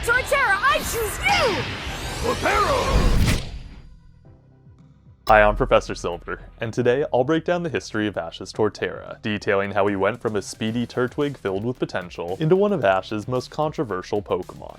Torterra, I choose you! Torterra! Hi, I'm Professor Silver, and today I'll break down the history of Ash's Torterra, detailing how he went from a speedy Turtwig filled with potential into one of Ash's most controversial Pokemon.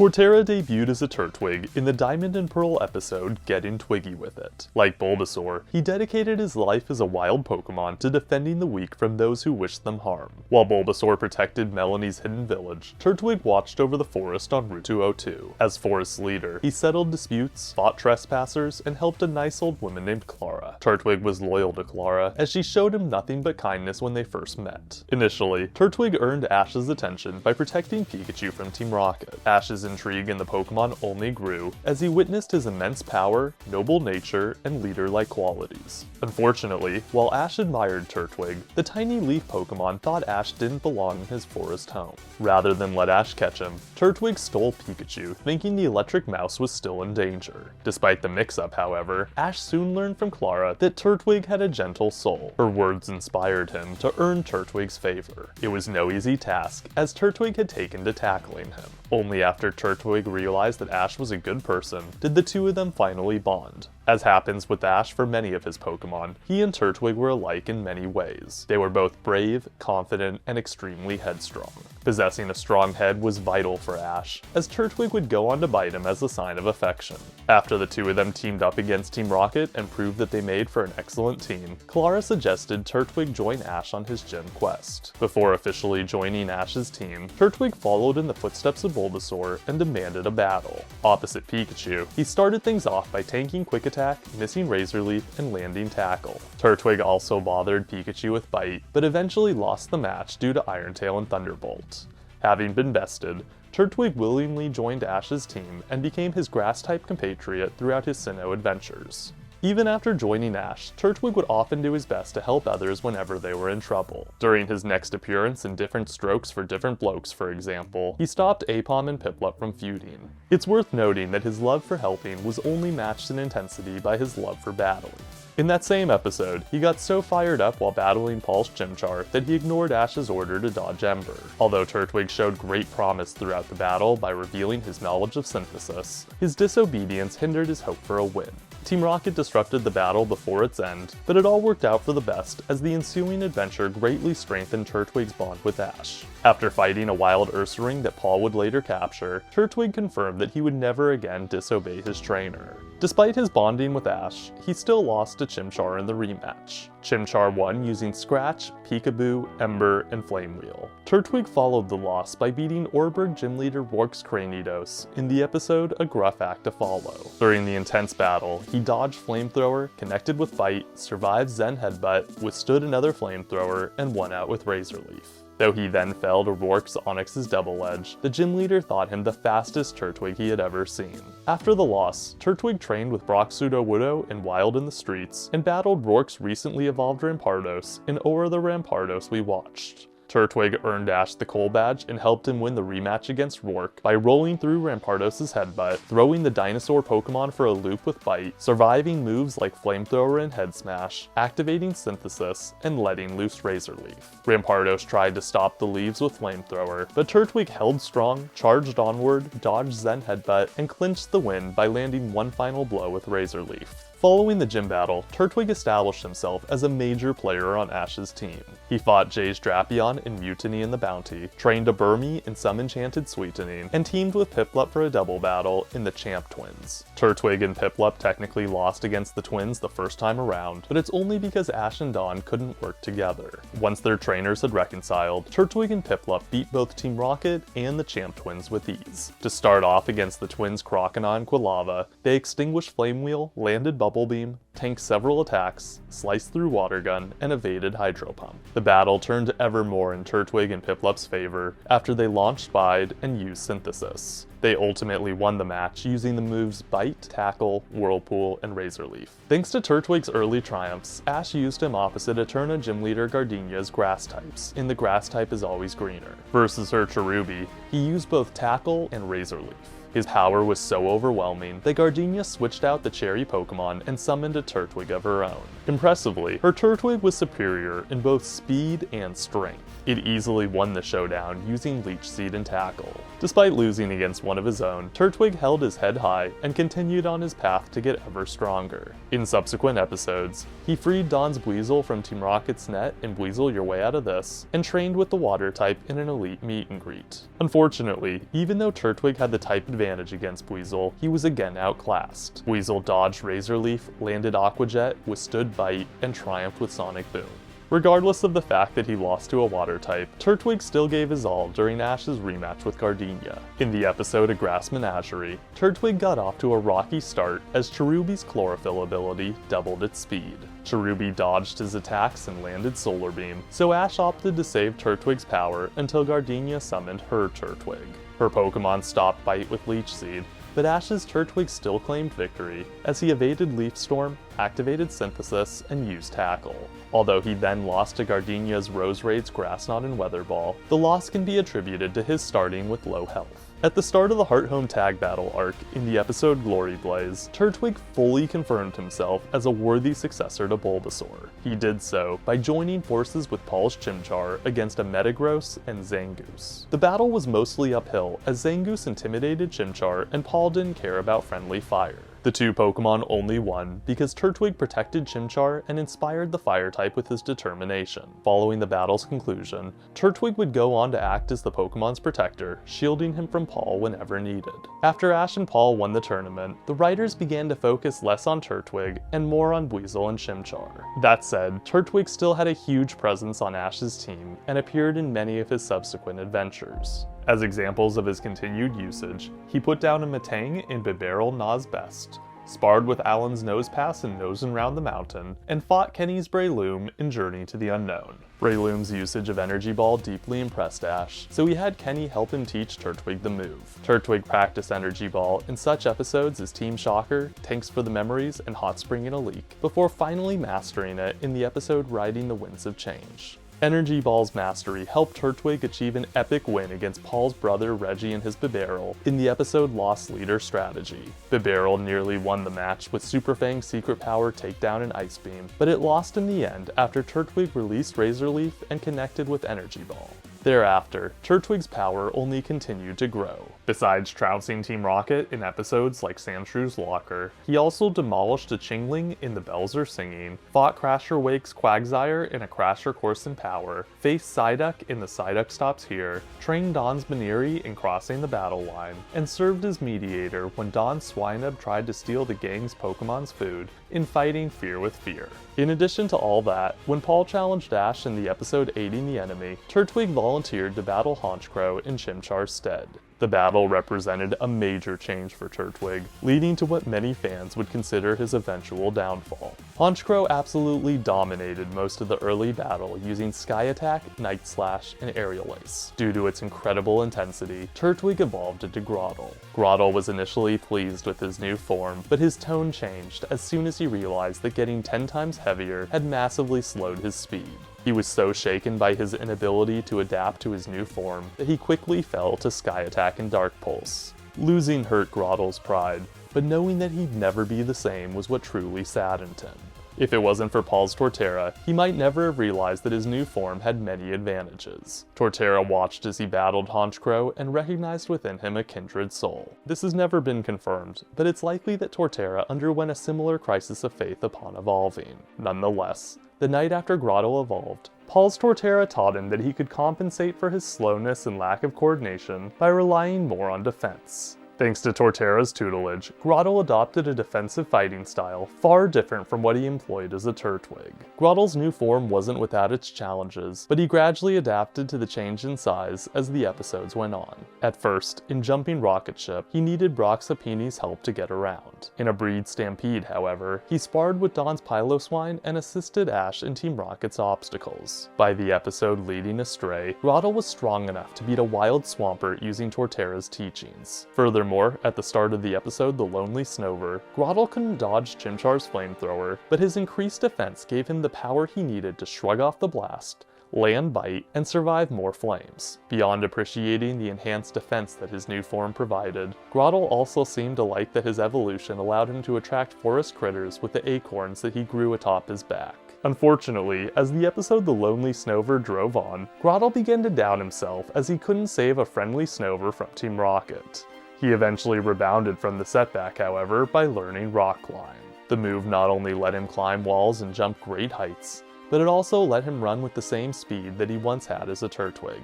Torterra debuted as a Turtwig in the Diamond and Pearl episode Getting Twiggy with It. Like Bulbasaur, he dedicated his life as a wild Pokemon to defending the weak from those who wished them harm. While Bulbasaur protected Melanie's hidden village, Turtwig watched over the forest en route to O2. As forest leader, he settled disputes, fought trespassers, and helped a nice old woman named Clara. Turtwig was loyal to Clara, as she showed him nothing but kindness when they first met. Initially, Turtwig earned Ash's attention by protecting Pikachu from Team Rocket. Ash's intrigue in the Pokemon only grew as he witnessed his immense power, noble nature, and leader-like qualities. Unfortunately, while Ash admired Turtwig, the tiny leaf Pokemon thought Ash didn't belong in his forest home. Rather than let Ash catch him, Turtwig stole Pikachu, thinking the electric mouse was still in danger. Despite the mix-up, however, Ash soon learned from Clara that Turtwig had a gentle soul. Her words inspired him to earn Turtwig's favor. It was no easy task, as Turtwig had taken to tackling him. Only after Turtwig realized that Ash was a good person did the two of them finally bond. As happens with Ash for many of his Pokemon, he and Turtwig were alike in many ways. They were both brave, confident, and extremely headstrong. Possessing a strong head was vital for Ash, as Turtwig would go on to bite him as a sign of affection. After the two of them teamed up against Team Rocket and proved that they made for an excellent team, Clara suggested Turtwig join Ash on his gym quest. Before officially joining Ash's team, Turtwig followed in the footsteps of Bulbasaur and demanded a battle. Opposite Pikachu, he started things off by tanking Quick Attack, missing Razor Leaf, and landing Tackle. Turtwig also bothered Pikachu with Bite, but eventually lost the match due to Iron Tail and Thunderbolt. Having been bested, Turtwig willingly joined Ash's team and became his grass-type compatriot throughout his Sinnoh adventures. Even after joining Ash, Turtwig would often do his best to help others whenever they were in trouble. During his next appearance in Different Strokes for Different Blokes, for example, he stopped Aipom and Piplup from feuding. It's worth noting that his love for helping was only matched in intensity by his love for battling. In that same episode, he got so fired up while battling Paul's Chimchar that he ignored Ash's order to dodge Ember. Although Turtwig showed great promise throughout the battle by revealing his knowledge of synthesis, his disobedience hindered his hope for a win. Team Rocket disrupted the battle before its end, but it all worked out for the best as the ensuing adventure greatly strengthened Turtwig's bond with Ash. After fighting a wild Ursaring that Paul would later capture, Turtwig confirmed that he would never again disobey his trainer. Despite his bonding with Ash, he still lost to Chimchar in the rematch. Chimchar won using Scratch, Peekaboo, Ember, and Flame Wheel. Turtwig followed the loss by beating Orberg Gym Leader Rourke's Cranidos in the episode A Gruff Act to Follow. During the intense battle, he dodged Flamethrower, connected with Bite, survived Zen Headbutt, withstood another Flamethrower, and won out with Razor Leaf. Though he then fell to Rourke's Onix's Double Edge, the gym leader thought him the fastest Turtwig he had ever seen. After the loss, Turtwig trained with Brock Sudowoodo in Wild in the Streets, and battled Rourke's recently evolved Rampardos in O'er the Rampardos We Watched. Turtwig earned Ash the Coal Badge and helped him win the rematch against Rourke by rolling through Rampardos' headbutt, throwing the dinosaur Pokemon for a loop with Bite, surviving moves like Flamethrower and Head Smash, activating Synthesis, and letting loose Razor Leaf. Rampardos tried to stop the leaves with Flamethrower, but Turtwig held strong, charged onward, dodged Zen Headbutt, and clinched the win by landing one final blow with Razor Leaf. Following the gym battle, Turtwig established himself as a major player on Ash's team. He fought Jay's Drapion in Mutiny and the Bounty, trained a Burmy in Some Enchanted Sweetening, and teamed with Piplup for a double battle in the Champ Twins. Turtwig and Piplup technically lost against the twins the first time around, but it's only because Ash and Dawn couldn't work together. Once their trainers had reconciled, Turtwig and Piplup beat both Team Rocket and the Champ Twins with ease. To start off against the twins Croconaw and Quilava, they extinguished Flame Wheel, landed Bubble Beam, tanked several attacks, sliced through Water Gun, and evaded Hydro Pump. The battle turned ever more in Turtwig and Piplup's favor after they launched Bide and used Synthesis. They ultimately won the match using the moves Bite, Tackle, Whirlpool, and Razor Leaf. Thanks to Turtwig's early triumphs, Ash used him opposite Eterna Gym Leader Gardenia's grass types, in the Grass type is always greener. Versus her Cherubi, he used both Tackle and Razor Leaf. His power was so overwhelming that Gardenia switched out the Cherry Pokemon and summoned a Turtwig of her own. Impressively, her Turtwig was superior in both speed and strength. It easily won the showdown using Leech Seed and Tackle. Despite losing against one of his own, Turtwig held his head high and continued on his path to get ever stronger. In subsequent episodes, he freed Don's Buizel from Team Rocket's net in Buizel Your Way Out of This, and trained with the water type in an elite meet and greet. Unfortunately, even though Turtwig had the type advantage against Buizel, he was again outclassed. Buizel dodged Razor Leaf, landed Aqua Jet, withstood Bite, and triumphed with Sonic Boom. Regardless of the fact that he lost to a water type, Turtwig still gave his all during Ash's rematch with Gardenia. In the episode A Grass Menagerie, Turtwig got off to a rocky start as Cherubi's Chlorophyll ability doubled its speed. Cherubi dodged his attacks and landed Solar Beam, so Ash opted to save Turtwig's power until Gardenia summoned her Turtwig. Her Pokemon stopped Bite with Leech Seed, but Ash's Turtwig still claimed victory as he evaded Leaf Storm, activated Synthesis, and used Tackle. Although he then lost to Gardenia's Roserade's Grass Knot and Weather Ball, the loss can be attributed to his starting with low health. At the start of the Heart Home Tag Battle arc in the episode Glory Blaze, Turtwig fully confirmed himself as a worthy successor to Bulbasaur. He did so by joining forces with Paul's Chimchar against a Metagross and Zangoose. The battle was mostly uphill as Zangoose intimidated Chimchar and Paul didn't care about friendly fire. The two Pokemon only won because Turtwig protected Chimchar and inspired the fire type with his determination. Following the battle's conclusion, Turtwig would go on to act as the Pokemon's protector, shielding him from Paul whenever needed. After Ash and Paul won the tournament, the writers began to focus less on Turtwig and more on Buizel and Chimchar. That said, Turtwig still had a huge presence on Ash's team and appeared in many of his subsequent adventures. As examples of his continued usage, he put down a Metang in Bibarel Na's Best, sparred with Alan's Nosepass in Nosin' Round the Mountain, and fought Kenny's Breloom in Journey to the Unknown. Breloom's usage of Energy Ball deeply impressed Ash, so he had Kenny help him teach Turtwig the move. Turtwig practiced Energy Ball in such episodes as Team Shocker, Tanks for the Memories, and Hot Spring in a Leak, before finally mastering it in the episode Riding the Winds of Change. Energy Ball's mastery helped Turtwig achieve an epic win against Paul's brother Reggie and his Bibarel in the episode Lost Leader Strategy. Bibarel nearly won the match with Super Fang's Secret Power Takedown and Ice Beam, but it lost in the end after Turtwig released Razor Leaf and connected with Energy Ball. Thereafter, Turtwig's power only continued to grow. Besides trouncing Team Rocket in episodes like Sandshrews Locker, he also demolished a Chingling in The Bells Are Singing, fought Crasher Wake's Quagsire in a Crasher Course in Power, faced Psyduck in The Psyduck Stops Here, trained Don's Maniri in Crossing the Battle Line, and served as mediator when Don Swinub tried to steal the gang's Pokemon's food in fighting Fear with Fear. In addition to all that, when Paul challenged Ash in the episode Aiding the Enemy, Turtwig volunteered to battle Honchkrow in Chimchar's stead. The battle represented a major change for Turtwig, leading to what many fans would consider his eventual downfall. Honchkrow absolutely dominated most of the early battle using Sky Attack, Night Slash, and Aerial Ace. Due to its incredible intensity, Turtwig evolved into Grotle. Grotle was initially pleased with his new form, but his tone changed as soon as he realized that getting 10 times heavier had massively slowed his speed. He was so shaken by his inability to adapt to his new form that he quickly fell to Sky Attack and Dark Pulse. Losing hurt Grotle's pride, but knowing that he'd never be the same was what truly saddened him. If it wasn't for Paul's Torterra, he might never have realized that his new form had many advantages. Torterra watched as he battled Honchkrow and recognized within him a kindred soul. This has never been confirmed, but it's likely that Torterra underwent a similar crisis of faith upon evolving. Nonetheless, the night after Grotle evolved, Paul's Torterra taught him that he could compensate for his slowness and lack of coordination by relying more on defense. Thanks to Torterra's tutelage, Grotle adopted a defensive fighting style far different from what he employed as a Turtwig. Grotle's new form wasn't without its challenges, but he gradually adapted to the change in size as the episodes went on. At first, in jumping Rocket Ship, he needed Brock Sapini's help to get around. In a breed stampede, however, he sparred with Don's Piloswine and assisted Ash in Team Rocket's obstacles. By the episode leading Astray, Grotle was strong enough to beat a wild Swampert using Torterra's teachings. Furthermore, at the start of the episode The Lonely Snover, Grotle couldn't dodge Chimchar's flamethrower, but his increased defense gave him the power he needed to shrug off the blast, land Bite, and survive more flames. Beyond appreciating the enhanced defense that his new form provided, Grotle also seemed to like that his evolution allowed him to attract forest critters with the acorns that he grew atop his back. Unfortunately, as the episode The Lonely Snover drove on, Grotle began to doubt himself as he couldn't save a friendly Snover from Team Rocket. He eventually rebounded from the setback, however, by learning Rock Climb. The move not only let him climb walls and jump great heights, but it also let him run with the same speed that he once had as a Turtwig.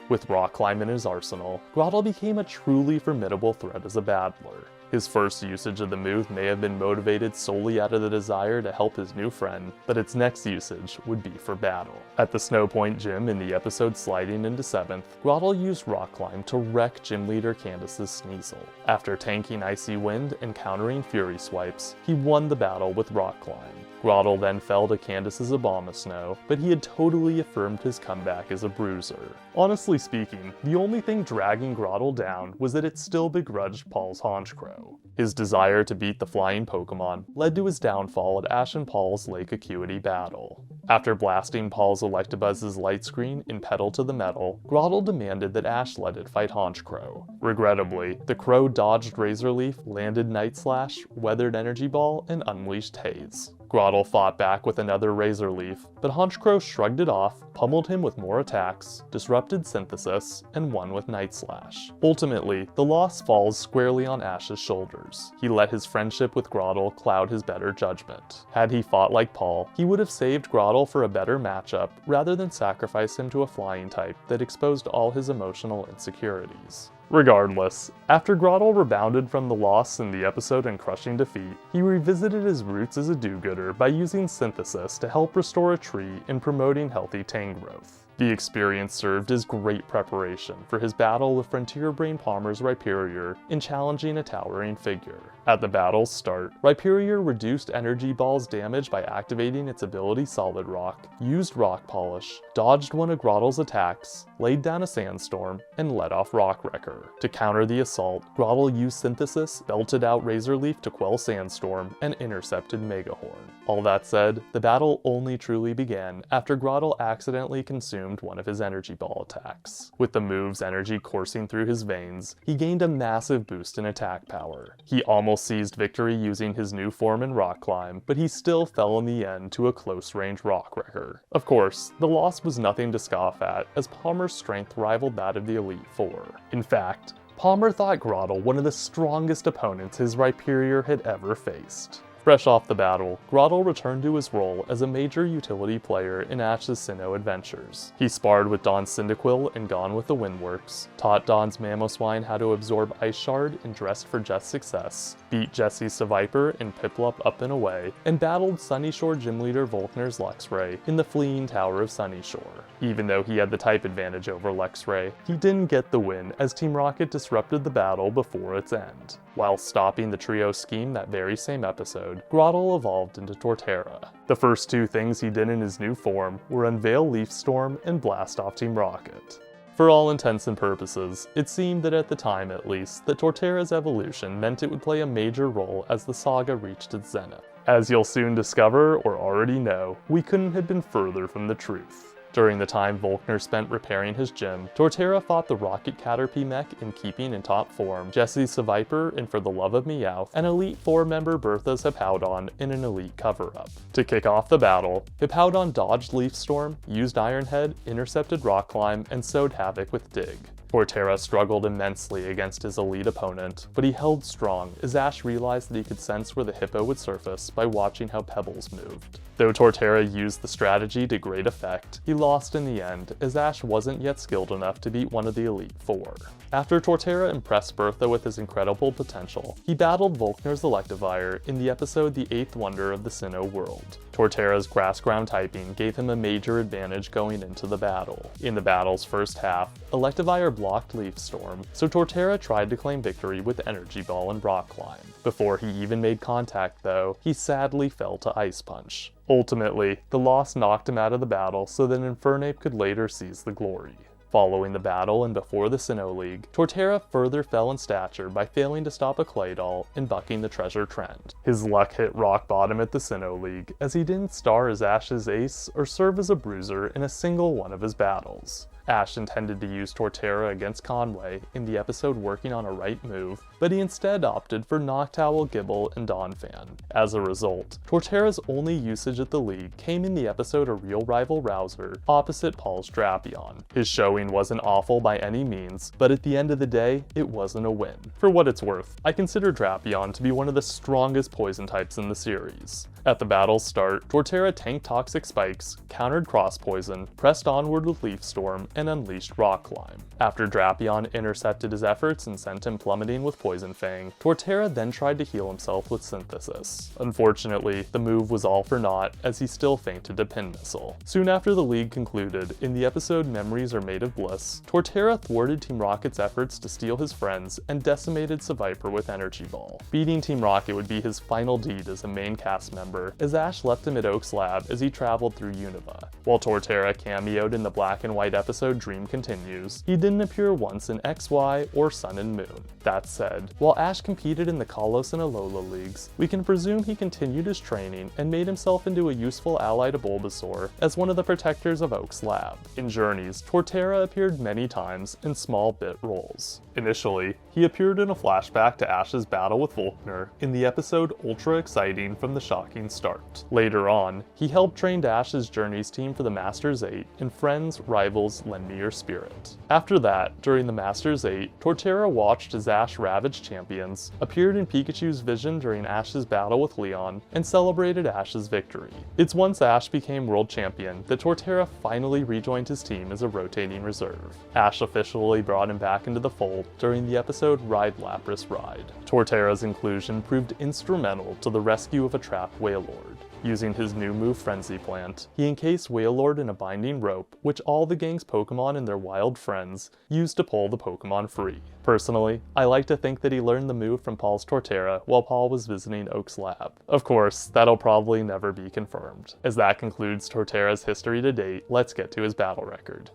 With Rock Climb in his arsenal, Grotle became a truly formidable threat as a battler. His first usage of the move may have been motivated solely out of the desire to help his new friend, but its next usage would be for battle. At the Snow Point Gym in the episode sliding into 7th, Grotle used Rock Climb to wreck Gym Leader Candace's Sneasel. After tanking Icy Wind and countering Fury Swipes, he won the battle with Rock Climb. Grotle then fell to Candace's Abomasnow, but he had totally affirmed his comeback as a bruiser. Honestly speaking, the only thing dragging Grotle down was that it still begrudged Paul's Honchkrow. His desire to beat the flying Pokemon led to his downfall at Ash and Paul's Lake Acuity battle. After blasting Paul's Electabuzz's light screen in Pedal to the Metal, Grotle demanded that Ash let it fight Honchkrow. Regrettably, the crow dodged Razor Leaf, landed Night Slash, weathered Energy Ball, and unleashed Haze. Grotle fought back with another Razor Leaf, but Honchkrow shrugged it off, pummeled him with more attacks, disrupted Synthesis, and won with Night Slash. Ultimately, the loss falls squarely on Ash's shoulders. He let his friendship with Grotle cloud his better judgment. Had he fought like Paul, he would have saved Grotle for a better matchup rather than sacrifice him to a flying type that exposed all his emotional insecurities. Regardless, after Grotle rebounded from the loss in the episode and crushing defeat, he revisited his roots as a do-gooder by using Synthesis to help restore a tree and promoting healthy tang growth. The experience served as great preparation for his battle with Frontier Brain Palmer's Rhyperior in challenging a towering figure. At the battle's start, Rhyperior reduced Energy Ball's damage by activating its ability Solid Rock, used Rock Polish, dodged one of Grotle's attacks, laid down a Sandstorm, and let off Rock Wrecker. To counter the assault, Grotle used Synthesis, belted out Razor Leaf to quell Sandstorm, and intercepted Megahorn. All that said, the battle only truly began after Grotle accidentally consumed one of his Energy Ball attacks. With the move's energy coursing through his veins, he gained a massive boost in attack power. He almost seized victory using his new form in Rock Climb, but he still fell in the end to a close-range Rock Wrecker. Of course, the loss was nothing to scoff at, as Palmer's strength rivaled that of the Elite Four. In fact, Palmer thought Grotle one of the strongest opponents his Rhyperior had ever faced. Fresh off the battle, Grotle returned to his role as a major utility player in Ash's Sinnoh adventures. He sparred with Dawn's Cyndaquil and Gone with the Windworks, taught Dawn's Mamoswine how to absorb Ice Shard and dressed for Jess' success, beat Jesse's Seviper and Piplup up and away, and battled Sunnyshore Gym Leader Volkner's Luxray in the Fleeing Tower of Sunnyshore. Even though he had the type advantage over Luxray, he didn't get the win as Team Rocket disrupted the battle before its end. While stopping the trio scheme that very same episode, Grotle evolved into Torterra. The first two things he did in his new form were unveil Leaf Storm and blast off Team Rocket. For all intents and purposes, it seemed that at the time at least, that Torterra's evolution meant it would play a major role as the saga reached its zenith. As you'll soon discover, or already know, we couldn't have been further from the truth. During the time Volkner spent repairing his gym, Torterra fought the Rocket Caterpie mech in keeping in top form, Jesse's Seviper and For the Love of Meowth, and Elite Four member Bertha's Hippowdon in an elite cover-up. To kick off the battle, Hippowdon dodged Leaf Storm, used Iron Head, intercepted Rock Climb, and sowed havoc with Dig. Torterra struggled immensely against his elite opponent, but he held strong as Ash realized that he could sense where the Hippo would surface by watching how Pebbles moved. Though Torterra used the strategy to great effect, he lost in the end as Ash wasn't yet skilled enough to beat one of the Elite Four. After Torterra impressed Bertha with his incredible potential, he battled Volkner's Electivire in the episode The Eighth Wonder of the Sinnoh World. Torterra's Grass Ground typing gave him a major advantage going into the battle. In the battle's first half, Electivire blocked Leaf Storm, so Torterra tried to claim victory with Energy Ball and Rock Climb. Before he even made contact though, he sadly fell to Ice Punch. Ultimately, the loss knocked him out of the battle so that Infernape could later seize the glory. Following the battle and before the Sinnoh League, Torterra further fell in stature by failing to stop a Claydol and bucking the treasure trend. His luck hit rock bottom at the Sinnoh League, as he didn't star as Ash's ace or serve as a bruiser in a single one of his battles. Ash intended to use Torterra against Conway in the episode working on a right move, but he instead opted for Noctowl, Gibble, and Donphan. As a result, Torterra's only usage at the league came in the episode A Real Rival Rouser opposite Paul's Drapion. His showing wasn't awful by any means, but at the end of the day, it wasn't a win. For what it's worth, I consider Drapion to be one of the strongest poison types in the series. At the battle's start, Torterra tanked Toxic Spikes, countered Cross Poison, pressed onward with Leaf Storm, and unleashed Rock Climb. After Drapion intercepted his efforts and sent him plummeting with Poison Fang, Torterra then tried to heal himself with Synthesis. Unfortunately, the move was all for naught, as he still fainted to Pin Missile. Soon after the league concluded, in the episode Memories Are Made of Bliss, Torterra thwarted Team Rocket's efforts to steal his friends and decimated Seviper with Energy Ball. Beating Team Rocket would be his final deed as a main cast member, as Ash left him at Oak's lab as he traveled through Unova. While Torterra cameoed in the black and white episode Dream Continues, he didn't appear once in XY or Sun and Moon. That said, while Ash competed in the Kalos and Alola leagues, we can presume he continued his training and made himself into a useful ally to Bulbasaur as one of the protectors of Oak's lab. In Journeys, Torterra appeared many times in small bit roles. Initially, he appeared in a flashback to Ash's battle with Volkner in the episode Ultra Exciting from the Shocking Start. Later on, he helped train Ash's Journeys team for the Masters 8 in Friends, Rivals, Lend Me Your Spirit. After that, during the Masters 8, Torterra watched as Ash ravaged champions, appeared in Pikachu's vision during Ash's battle with Leon, and celebrated Ash's victory. It's once Ash became world champion that Torterra finally rejoined his team as a rotating reserve. Ash officially brought him back into the fold during the episode Ride Lapras Ride. Torterra's inclusion proved instrumental to the rescue of a trapped Wailord. Using his new move Frenzy Plant, he encased Wailord in a binding rope, which all the gang's Pokemon and their wild friends used to pull the Pokemon free. Personally, I like to think that he learned the move from Paul's Torterra while Paul was visiting Oak's lab. Of course, that'll probably never be confirmed. As that concludes Torterra's history to date, let's get to his battle record.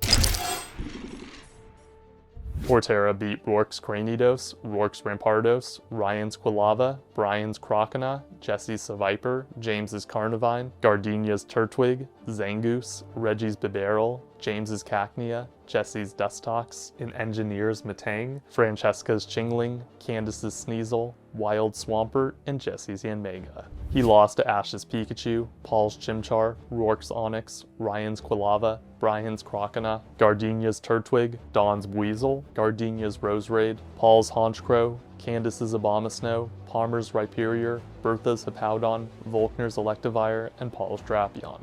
Torterra beat Rourke's Cranidos, Rourke's Rampardos, Ryan's Quilava, Brian's Croconaw, Jesse's Seviper, James's Carnivine, Gardenia's Turtwig, Zangoose, Reggie's Bibarel, James's Cacnea, Jesse's Dustox, and Engineer's Metang, Francesca's Chingling, Candace's Sneasel, Wild Swampert, and Jesse's Yanmega. He lost to Ash's Pikachu, Paul's Chimchar, Rourke's Onix, Ryan's Quilava, Brian's Croconaw, Gardenia's Turtwig, Dawn's Buizel, Gardenia's Roserade, Paul's Honchkrow, Candace's Abomasnow, Palmer's Rhyperior, Bertha's Hippowdon, Volkner's Electivire, and Paul's Drapion.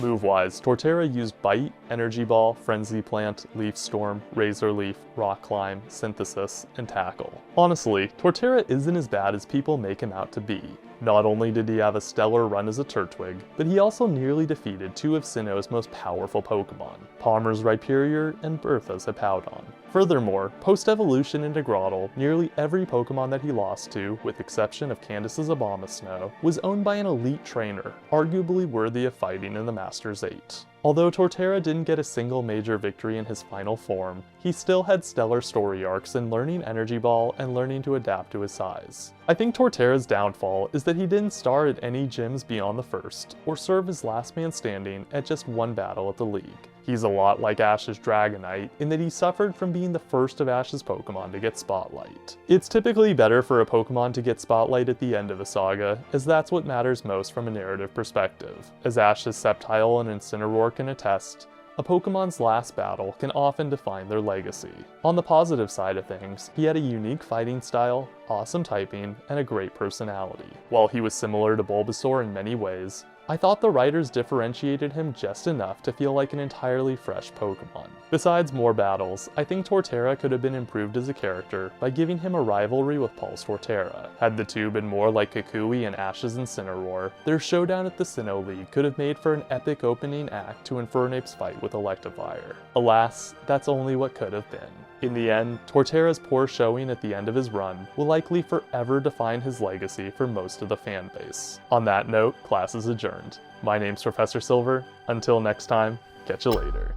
Move-wise, Torterra used Bite, Energy Ball, Frenzy Plant, Leaf Storm, Razor Leaf, Rock Climb, Synthesis, and Tackle. Honestly, Torterra isn't as bad as people make him out to be. Not only did he have a stellar run as a Turtwig, but he also nearly defeated two of Sinnoh's most powerful Pokemon, Palmer's Rhyperior and Bertha's Hippowdon. Furthermore, post-evolution into Grotle, nearly every Pokemon that he lost to, with exception of Candace's Abomasnow, was owned by an elite trainer, arguably worthy of fighting in the Masters 8. Although Torterra didn't get a single major victory in his final form, he still had stellar story arcs in learning Energy Ball and learning to adapt to his size. I think Torterra's downfall is that he didn't star at any gyms beyond the first, or serve as last man standing at just one battle at the league. He's a lot like Ash's Dragonite in that he suffered from being the first of Ash's Pokemon to get Spotlight. It's typically better for a Pokemon to get Spotlight at the end of a saga, as that's what matters most from a narrative perspective. As Ash's Sceptile and Incineroar can attest, a Pokemon's last battle can often define their legacy. On the positive side of things, he had a unique fighting style, awesome typing, and a great personality. While he was similar to Bulbasaur in many ways, I thought the writers differentiated him just enough to feel like an entirely fresh Pokemon. Besides more battles, I think Torterra could have been improved as a character by giving him a rivalry with Paul's Torterra. Had the two been more like Kukui and Ash's Incineroar, their showdown at the Sinnoh League could have made for an epic opening act to Infernape's fight with Electivire. Alas, that's only what could have been. In the end, Torterra's poor showing at the end of his run will likely forever define his legacy for most of the fan base. On that note, class is adjourned. My name's Professor Silver. Until next time, catch you later.